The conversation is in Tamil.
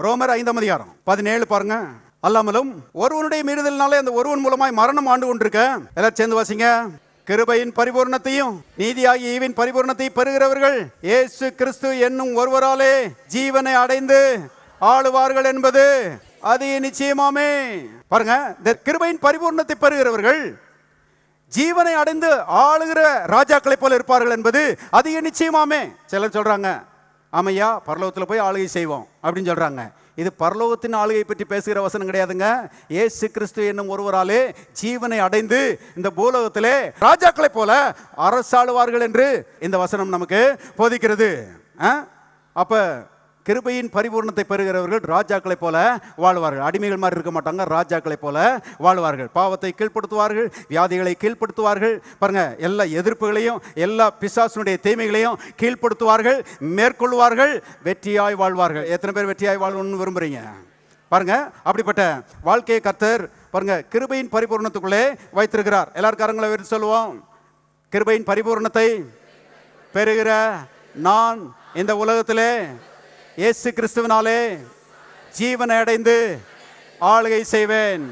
ரோமர் 5ஆம் அதிகாரம் 17 பாருங்க. அல்லாமலும் ஒருவனுடைய மீறுதலினாலே அந்த ஒருவன் மூலமாய் மரணம் ஆண்டு கொண்டிருக்க. எல்லாரும் சேர்ந்து வாசிங்க. கிருபையின் பரிபூர்ணத்தையும் நீதியாகிய ஈவின் பரிபூர்ணத்தையும் பெறுகிறவர்கள் இயேசு கிறிஸ்து என்னும் ஒருவராலே ஜீவனை அடைந்து ஆளுவார்கள் என்பது அது நிச்சயமாமே. பாருங்க, இந்த கிருபையின் பரிபூர்ணத்தை பெறுகிறவர்கள் ஜீவனை அடைந்து ஆளுகிற ராஜாக்களை போல இருப்பார்கள் என்பது அதிக நிச்சயமாமே. சிலர் சொல்றாங்க, ஆமையா பரலோகத்தில் போய் ஆளுகை செய்வோம் அப்படின்னு சொல்றாங்க. இது பரலோகத்தின் ஆளுகை பற்றி பேசுகிற வசனம் கிடையாதுங்க. இயேசு கிறிஸ்து என்னும் ஒருவராலே ஜீவனை அடைந்து இந்த பூலோகத்திலே ராஜாக்களை போல அரசாளுவார்கள் என்று இந்த வசனம் நமக்கு போதிக்கிறது. அப்ப கிருபையின் பரிபூர்ணத்தை பெறுகிறவர்கள் ராஜாக்களை போல வாழ்வார்கள். அடிமைகள் மாதிரி இருக்க மாட்டாங்க, ராஜாக்களை போல வாழ்வார்கள். பாவத்தை கீழ்ப்படுத்துவார்கள், வியாதிகளை கீழ்ப்படுத்துவார்கள். பாருங்க, எல்லா எதிர்ப்புகளையும் எல்லா பிசாசுடைய தீமைகளையும் கீழ்ப்படுத்துவார்கள், மேற்கொள்வார்கள், வெற்றியாய் வாழ்வார்கள். எத்தனை பேர் வெற்றியாய் வாழணும்னு விரும்புறீங்க? பாருங்க, அப்படிப்பட்ட வாழ்க்கையை கர்த்தர் பாருங்க கிருபையின் பரிபூர்ணத்துக்குள்ளே வைத்திருக்கிறார். எல்லாரும் கரங்களை எடுத்து சொல்லுவோம். கிருபையின் பரிபூர்ணத்தை பெறுகிற நான் இந்த உலகத்திலே இயேசு கிறிஸ்துவினாலே ஜீவனை அடைந்து ஆளுகை செய்வேன்.